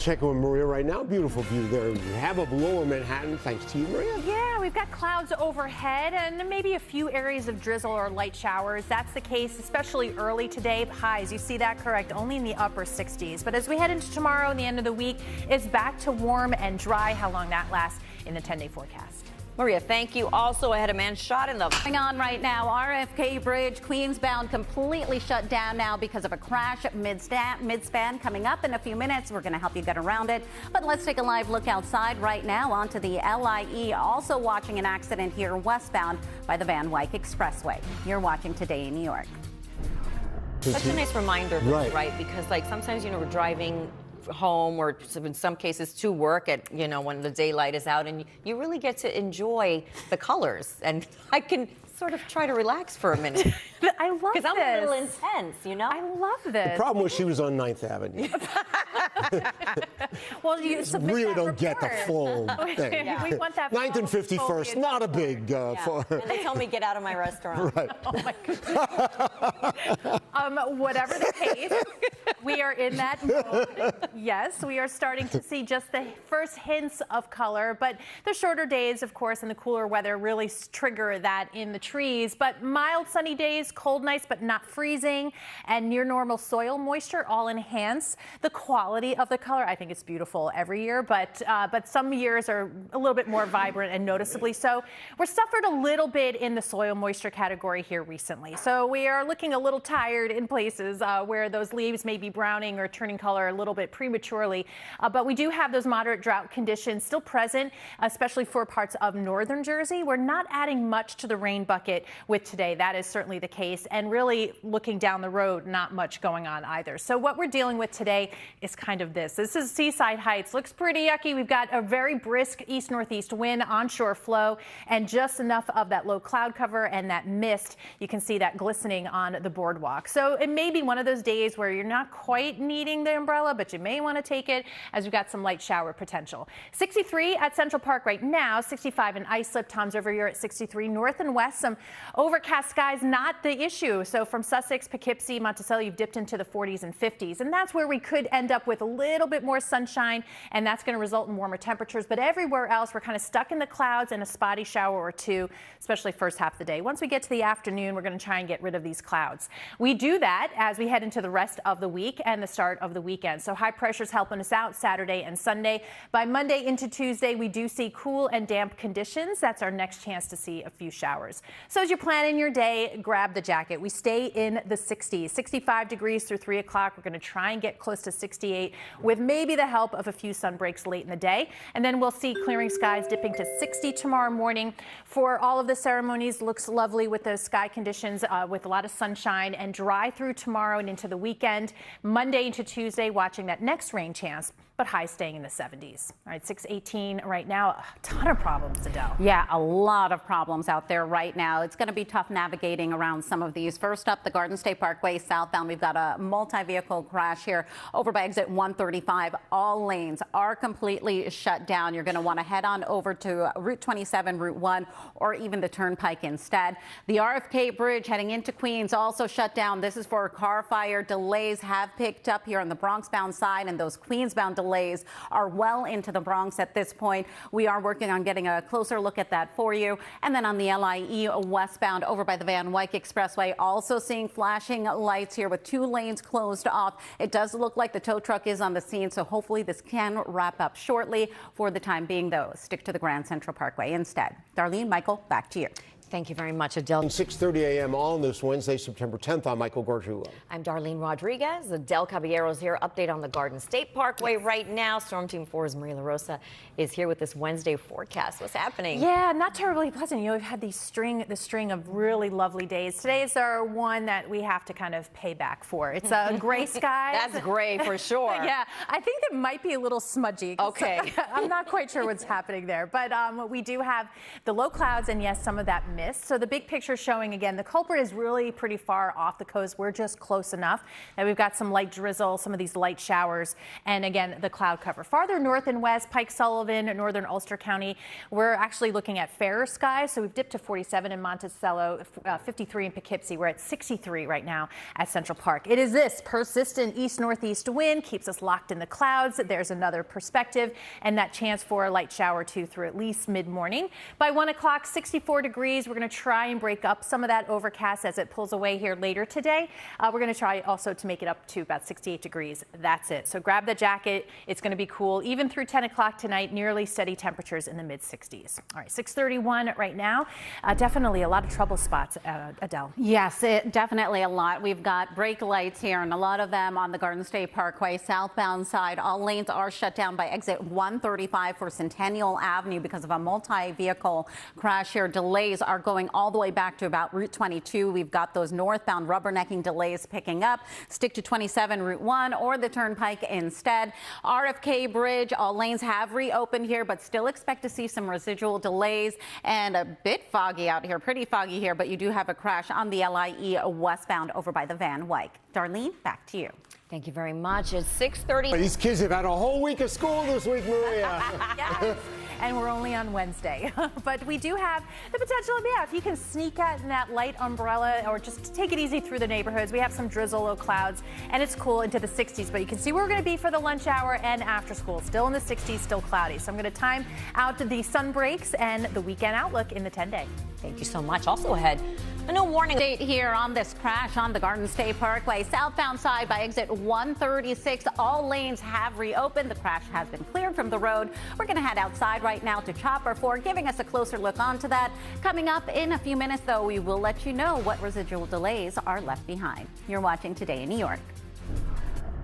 Checking with Maria right now. Beautiful view there you have of lower Manhattan. Thanks to you, Maria. Yeah, we've got clouds overhead and maybe a few areas of drizzle or light showers. That's the case, especially early today. Highs, you see that correct, only in the upper 60s. But as we head into tomorrow and the end of the week, it's back to warm and dry. How long that lasts in the 10-day forecast. Maria, thank you. Also, I had a man shot in the... Going on right now, RFK Bridge, Queensbound, completely shut down now because of a crash at mid-span. Coming up in a few minutes, we're going to help you get around it. But let's take a live look outside right now onto the LIE. Also watching an accident here westbound by the Van Wyck Expressway. You're watching Today in New York. Such a nice reminder, right? Because like sometimes, we're driving home or in some cases to work at, when the daylight is out, and you really get to enjoy the colors. And I can sort of try to relax for a minute. I love this. Because I'm a little intense, I love this. The problem was she was on 9th Avenue. Well, you really don't get the full thing. Yeah. We want that 9th and 51st, not a big... And they told me get out of my restaurant. Right. Oh my goodness. Whatever the case, we are in that mode. Yes, we are starting to see just the first hints of color, but the shorter days, of course, and the cooler weather really trigger that in the trees. But mild sunny days, cold nights, but not freezing, and near normal soil moisture all enhance the quality of the color. I think it's beautiful every year, but some years are a little bit more vibrant and noticeably so. We're suffered a little bit in the soil moisture category here recently, so we are looking a little tired in places where those leaves may be browning or turning color a little bit prematurely, but we do have those moderate drought conditions still present, especially for parts of northern Jersey. We're not adding much to the rain bucket with today. That is certainly the case, and really looking down the road, not much going on either. So what we're dealing with today is kind of this. This is Seaside Heights. Looks pretty yucky. We've got a very brisk east-northeast wind, onshore flow, and just enough of that low cloud cover and that mist. You can see that glistening on the boardwalk. So it may be one of those days where you're not quite needing the umbrella, but you may want to take it as we've got some light shower potential. 63 at Central Park right now, 65 in Islip. Tom's over here at 63. North and west, some overcast skies, not the issue. So from Sussex, Poughkeepsie, Monticello, you've dipped into the 40s and 50s. And that's where we could end up with a little bit more sunshine, and that's going to result in warmer temperatures. But everywhere else, we're kind of stuck in the clouds and a spotty shower or two, especially first half of the day. Once we get to the afternoon, we're going to try and get rid of these clouds. We do that as we head into the rest of the week and the start of the weekend. So high pressure's helping us out Saturday and Sunday. By Monday into Tuesday, we do see cool and damp conditions. That's our next chance to see a few showers. So as you're planning your day, grab the jacket. We stay in the 60s, 65 degrees through 3 o'clock. We're going to try and get close to 68 with maybe the help of a few sun breaks late in the day. And then we'll see clearing skies dipping to 60 tomorrow morning. For all of the ceremonies, looks lovely with those sky conditions with a lot of sunshine, and dry through tomorrow and into the weekend. Monday into Tuesday, watching that next rain chance, but highs staying in the 70s. All right, 618 right now. A ton of problems, Adele. Yeah, a lot of problems out there right now. It's going to be tough navigating around some of these. First up, the Garden State Parkway southbound. We've got a multi-vehicle crash here over by exit 135. All lanes are completely shut down. You're going to want to head on over to Route 27, Route 1, or even the Turnpike instead. The RFK Bridge heading into Queens also shut down. This is for a car fire. Delays have picked up here on the Bronx-bound side, and those Queens-bound delays are well into the Bronx at this point. We are working on getting a closer look at that for you. And then on the LIE westbound over by the Van Wyck Expressway, also seeing flashing lights here with 2 lanes closed off. It does look like the tow truck is on the scene, so hopefully this can wrap up shortly. For the time being, though, stick to the Grand Central Parkway instead. Darlene, Michael, back to you. Thank you very much, Adele. 6:30 a.m. on this Wednesday, September 10th. I'm Michael Gargiulo. I'm Darlene Rodriguez. Adelle Caballero is here. Update on the Garden State Parkway right now. Storm Team 4's Maria LaRosa is here with this Wednesday forecast. What's happening? Yeah, not terribly pleasant. We've had the string of really lovely days. Today's our one that we have to kind of pay back for. It's a gray sky. That's gray for sure. Yeah, I think it might be a little smudgy. Okay. I'm not quite sure what's happening there, but we do have the low clouds and yes, some of that mist mist. So the big picture showing again, the culprit is really pretty far off the coast. We're just close enough. And we've got some light drizzle, some of these light showers, and again, the cloud cover. Farther north and west, Pike Sullivan, northern Ulster County, we're actually looking at fairer skies. So we've dipped to 47 in Monticello, 53 in Poughkeepsie. We're at 63 right now at Central Park. It is this persistent east-northeast wind keeps us locked in the clouds. There's another perspective and that chance for a light shower or two through at least mid-morning. By 1 o'clock, 64 degrees. We're going to try and break up some of that overcast as it pulls away here later today. We're going to try also to make it up to about 68 degrees. That's it. So grab the jacket. It's going to be cool even through 10 o'clock tonight. Nearly steady temperatures in the mid-60s. All right, 6:31 right now. Definitely a lot of trouble spots, Adele. Yes, definitely a lot. We've got brake lights here and a lot of them on the Garden State Parkway southbound side. All lanes are shut down by exit 135 for Centennial Avenue because of a multi-vehicle crash here. Delays are going all the way back to about Route 22. We've got those northbound rubbernecking delays picking up. Stick to 27 Route 1 or the Turnpike instead. RFK Bridge, all lanes have reopened here, but still expect to see some residual delays and a bit foggy out here, pretty foggy here, but you do have a crash on the LIE westbound over by the Van Wyck. Darlene, back to you. Thank you very much. It's 6:30. These kids have had a whole week of school this week, Maria. Yes. And we're only on Wednesday. But we do have the potential of, if you can sneak out in that light umbrella or just take it easy through the neighborhoods. We have some drizzle, low clouds, and it's cool into the 60s. But you can see where we're going to be for the lunch hour and after school. Still in the 60s, still cloudy. So I'm going to time out the sun breaks and the weekend outlook in the 10-day. Thank you so much. Also ahead, a new warning Date here on this crash on the Garden State Parkway southbound side by exit 136. All lanes have reopened. The crash has been cleared from the road. We're going to head outside right now to Chopper 4, giving us a closer look onto that. Coming up in a few minutes, though, we will let you know what residual delays are left behind. You're watching Today in New York.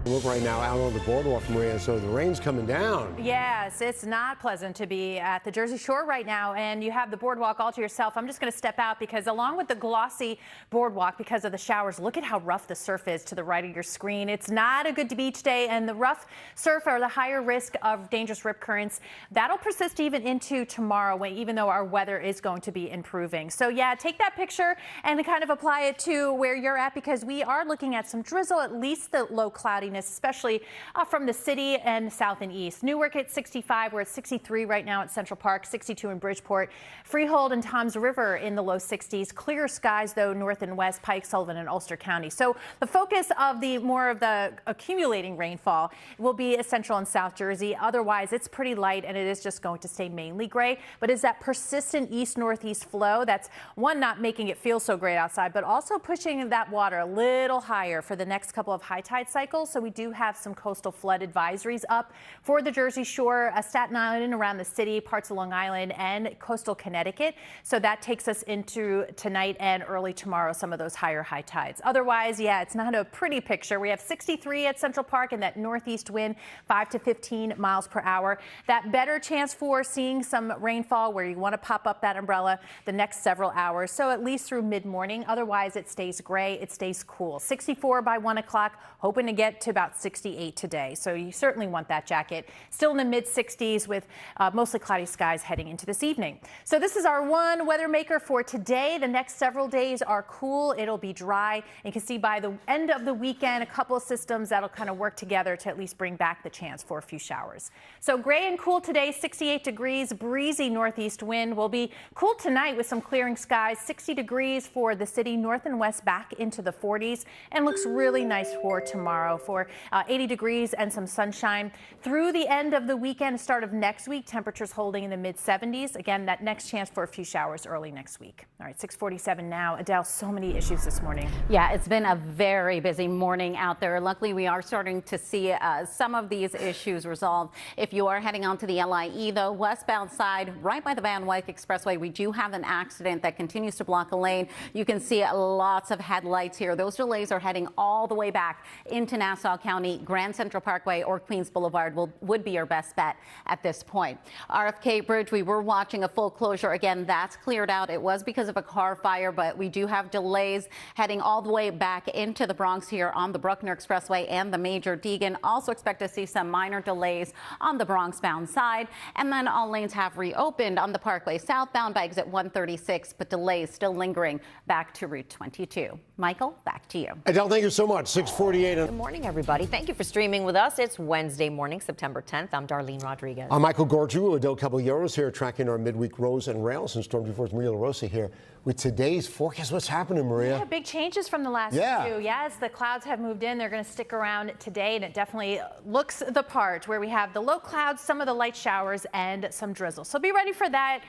Look right now out on the boardwalk, Maria, so the rain's coming down. Yes, it's not pleasant to be at the Jersey Shore right now, and you have the boardwalk all to yourself. I'm just going to step out because along with the glossy boardwalk, because of the showers, look at how rough the surf is to the right of your screen. It's not a good beach day, and the rough surf or the higher risk of dangerous rip currents, that'll persist even into tomorrow, even though our weather is going to be improving. So yeah, take that picture and kind of apply it to where you're at, because we are looking at some drizzle, at least the low cloudiness, especially from the city and south and east. Newark at 65. We're at 63 right now at Central Park, 62 in Bridgeport. Freehold and Toms River in the low 60s. Clear skies, though, north and west, Pike, Sullivan, and Ulster County. So the focus of more of the accumulating rainfall will be central and south Jersey. Otherwise, it's pretty light, and it is just going to stay mainly gray. But is that persistent east-northeast flow that's, one, not making it feel so great outside, but also pushing that water a little higher for the next couple of high tide cycles. So we do have some coastal flood advisories up for the Jersey Shore, Staten Island and around the city, parts of Long Island and coastal Connecticut. So that takes us into tonight and early tomorrow, some of those higher high tides. Otherwise, yeah, it's not a pretty picture. We have 63 at Central Park and that northeast wind, 5 to 15 miles per hour. That better chance for seeing some rainfall where you want to pop up that umbrella the next several hours. So at least through mid-morning. Otherwise, it stays gray. It stays cool. 64 by 1 o'clock, hoping to get to about 68 today. So you certainly want that jacket. Still in the mid-60s with mostly cloudy skies heading into this evening. So this is our one weather maker for today. The next several days are cool. It'll be dry. And you can see by the end of the weekend, a couple of systems that'll kind of work together to at least bring back the chance for a few showers. So gray and cool today, 68 degrees, breezy northeast wind. Will be cool tonight with some clearing skies, 60 degrees for the city, north and west back into the 40s, and looks really nice for tomorrow for 80 degrees and some sunshine. Through the end of the weekend, start of next week, temperatures holding in the mid-70s. Again, that next chance for a few showers early next week. All right, 6:47 now. Adele, so many issues this morning. Yeah, it's been a very busy morning out there. Luckily, we are starting to see some of these issues resolved. If you are heading onto the LIE, though, westbound side, right by the Van Wyck Expressway, we do have an accident that continues to block a lane. You can see lots of headlights here. Those delays are heading all the way back into Nassau Nassau County, Grand Central Parkway, or Queens Boulevard would be your best bet at this point. RFK Bridge, we were watching a full closure. Again, that's cleared out. It was because of a car fire, but we do have delays heading all the way back into the Bronx here on the Bruckner Expressway and the Major Deegan. Also expect to see some minor delays on the Bronx bound side. And then all lanes have reopened on the Parkway southbound by exit 136, but delays still lingering back to Route 22. Michael, back to you. Adele, thank you so much. 6:48. Good morning, everybody. Thank you for streaming with us. It's Wednesday morning, September 10th. I'm Darlene Rodriguez. I'm Michael Gorgiou. Adelle Caballero is here tracking our midweek roads and rails, and Storm Team 4's Maria LaRosa here with today's forecast. What's happening, Maria? Yeah, big changes from the last few. Yeah, as the clouds have moved in, they're going to stick around today, and it definitely looks the part where we have the low clouds, some of the light showers, and some drizzle. So be ready for that.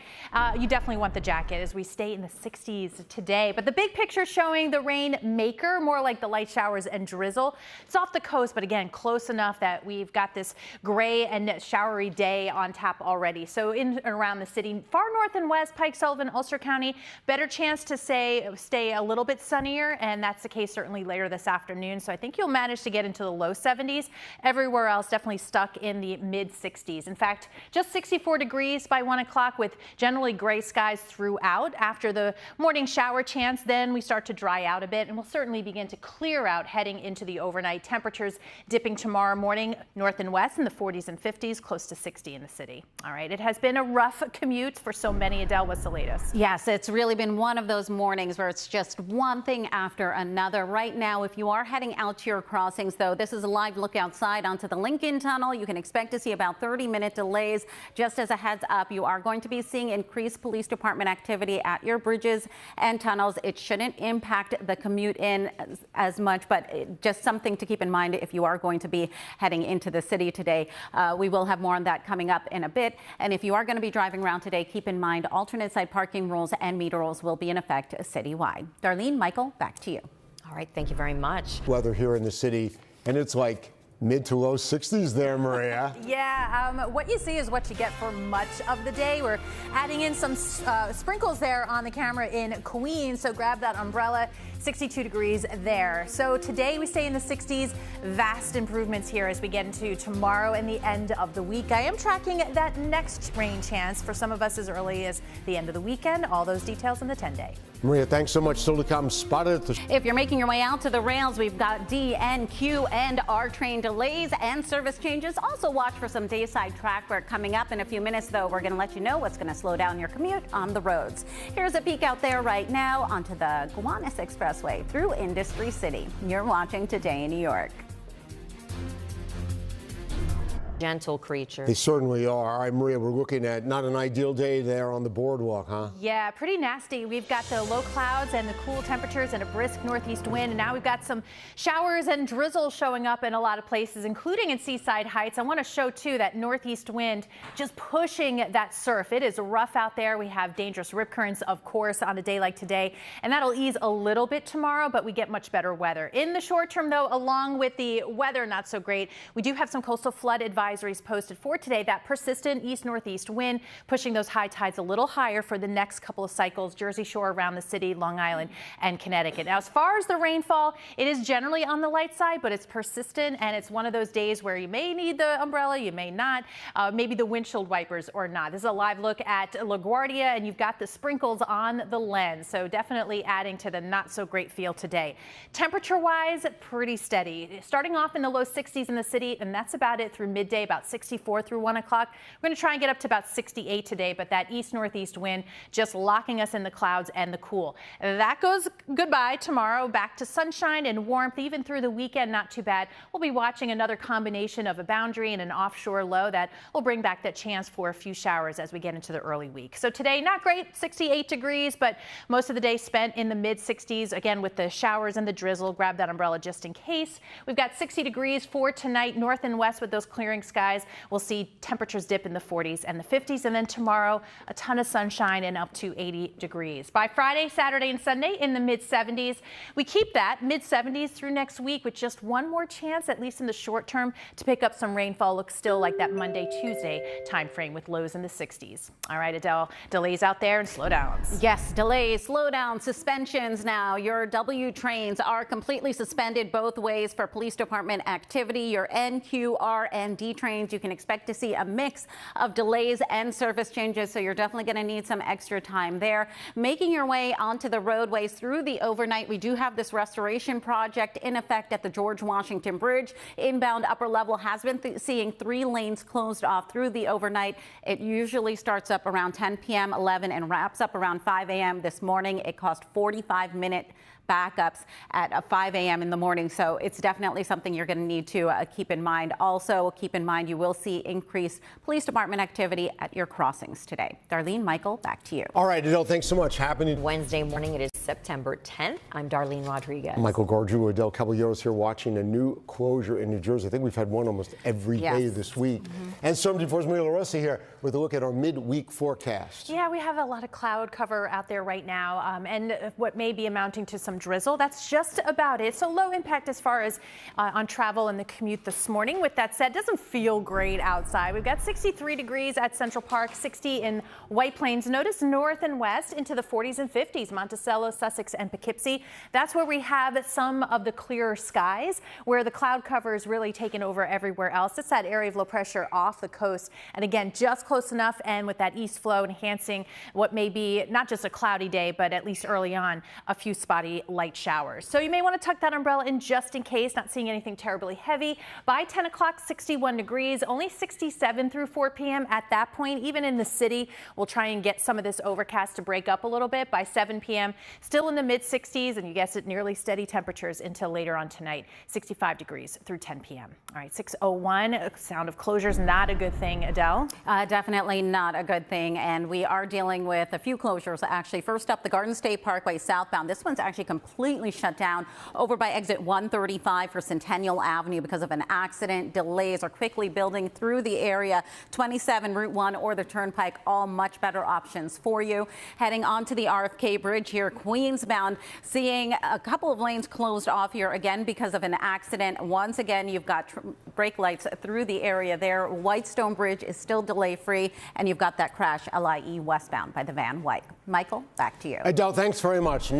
You definitely want the jacket as we stay in the 60s today. But the big picture showing the rain maker, more like the light showers and drizzle. It's off the coast, but again, close enough that we've got this gray and showery day on tap already. So in and around the city, far north and west, Pike, Sullivan, Ulster County, better chance to stay a little bit sunnier, and that's the case certainly later this afternoon. So I think you'll manage to get into the low 70s. Everywhere else definitely stuck in the mid 60s. In fact, just 64 degrees by 1 o'clock with generally gray skies throughout. After the morning shower chance, then we start to dry out a bit, and we'll certainly begin to clear out heading into the overnight. Temperatures dipping tomorrow morning north and west in the 40s and 50s, close to 60 in the city. All right, it has been a rough commute for so many. Adele, what's the latest? Yes, it's really been one of those mornings where it's just one thing after another. Right now, if you are heading out to your crossings, though, this is a live look outside onto the Lincoln Tunnel. You can expect to see about 30-minute delays. Just as a heads up, you are going to be seeing increased police department activity at your bridges and tunnels. It shouldn't impact the commute in as much, but just something to keep in mind if you are going to be heading into the city today. We will have more on that coming up in a bit. And if you are going to be driving around today, keep in mind alternate side parking rules and meter rules will be in effect citywide. Darlene, Michael, back to you. All right, thank you very much. Weather here in the city, and it's like mid to low 60s there, Maria. Yeah, what you see is what you get for much of the day. We're adding in some sprinkles there on the camera in Queens, so grab that umbrella. 62 degrees there. So today we stay in the 60s. Vast improvements here as we get into tomorrow and the end of the week. I am tracking that next rain chance for some of us as early as the end of the weekend. All those details in the 10-day. Maria, thanks so much. Still to come, spotted at the... If you're making your way out to the rails, we've got D, N, Q, and R train delays and service changes. Also watch for some dayside track work coming up in a few minutes, though. We're going to let you know what's going to slow down your commute on the roads. Here's a peek out there right now onto the Gowanus Expressway through Industry City. You're watching Today in New York. Gentle creatures. They certainly are. All right, Maria, we're looking at not an ideal day there on the boardwalk, huh? Yeah, pretty nasty. We've got the low clouds and the cool temperatures and a brisk northeast wind, and now we've got some showers and drizzle showing up in a lot of places, including in Seaside Heights. I want to show, too, that northeast wind just pushing that surf. It is rough out there. We have dangerous rip currents, of course, on a day like today, and that'll ease a little bit tomorrow, but we get much better weather. In the short term, though, along with the weather not so great, we do have some coastal flood advisories posted for today. That persistent east-northeast wind pushing those high tides a little higher for the next couple of cycles. Jersey Shore around the city, Long Island, and Connecticut. Now, as far as the rainfall, it is generally on the light side, but it's persistent, and it's one of those days where you may need the umbrella, you may not, maybe the windshield wipers or not. This is a live look at LaGuardia, and you've got the sprinkles on the lens, so definitely adding to the not-so-great feel today. Temperature-wise, pretty steady. Starting off in the low 60s in the city, and that's about it through midday, about 64 through 1 o'clock. We're going to try and get up to about 68 today, but that east-northeast wind just locking us in the clouds and the cool. That goes goodbye tomorrow. Back to sunshine and warmth, even through the weekend. Not too bad. We'll be watching another combination of a boundary and an offshore low that will bring back that chance for a few showers as we get into the early week. So today, not great, 68 degrees, but most of the day spent in the mid-60s. Again, with the showers and the drizzle, grab that umbrella just in case. We've got 60 degrees for tonight, north and west with those clearing skies. We'll see temperatures dip in the 40s and the 50s, and then tomorrow a ton of sunshine and up to 80 degrees. By Friday, Saturday, and Sunday in the mid-70s. We keep that mid-70s through next week with just one more chance, at least in the short term, to pick up some rainfall. Looks still like that Monday, Tuesday time frame with lows in the 60s. All right, Adele, delays out there and slowdowns. Yes, delays, slowdowns, suspensions now. Your W trains are completely suspended both ways for police department activity. Your NQ, R, and D trains, you can expect to see a mix of delays and service changes, so you're definitely going to need some extra time there. Making your way onto the roadways through the overnight, we do have this restoration project in effect at the George Washington Bridge. Inbound upper level has been seeing 3 lanes closed off through the overnight. It usually starts up around 10 p.m., 11, and wraps up around 5 a.m. this morning. It cost 45-minute backups at 5 a.m. in the morning. So it's definitely something you're going to need to keep in mind. Also, keep in mind you will see increased police department activity at your crossings today. Darlene, Michael, back to you. All right, Adele, thanks so much. Happening Wednesday morning, it is September 10th. I'm Darlene Rodriguez. Michael Gargiulo, Adelle Caballero here watching a new closure in New Jersey. I think we've had one almost every day this week. And Storm Force Maria LaRosa here with a look at our midweek forecast. Yeah, we have a lot of cloud cover out there right now, and what may be amounting to some drizzle. That's just about it. So low impact as far as on travel and the commute this morning. With that said, doesn't feel great outside. We've got 63 degrees at Central Park, 60 in White Plains. Notice north and west into the 40s and 50s, Monticello, Sussex, and Poughkeepsie. That's where we have some of the clearer skies, where the cloud cover is really taken over everywhere else. It's that area of low pressure off the coast. And again, just close enough, and with that east flow enhancing what may be not just a cloudy day, but at least early on, a few spotty light showers. So you may want to tuck that umbrella in just in case. Not seeing anything terribly heavy. By 10 o'clock, 61 degrees, only 67 through 4 p.m. At that point, even in the city, we'll try and get some of this overcast to break up a little bit. By 7 p.m., still in the mid 60s, and you guessed it, nearly steady temperatures until later on tonight. 65 degrees through 10 p.m. All right, 6:01. Sound of closures, not a good thing, Adele. Definitely not a good thing, and we are dealing with a few closures actually. First up, the Garden State Parkway southbound. This one's actually completely shut down over by exit 135 for Centennial Avenue because of an accident. Delays are quickly building through the area. 27, Route 1, or the Turnpike, all much better options for you. Heading onto the RFK Bridge here, Queensbound, seeing a couple of lanes closed off here again because of an accident. Once again, you've got brake lights through the area there. Whitestone Bridge is still delay free, and you've got that crash LIE westbound by the Van Wyck. Michael, back to you. Adele, thanks very much. Now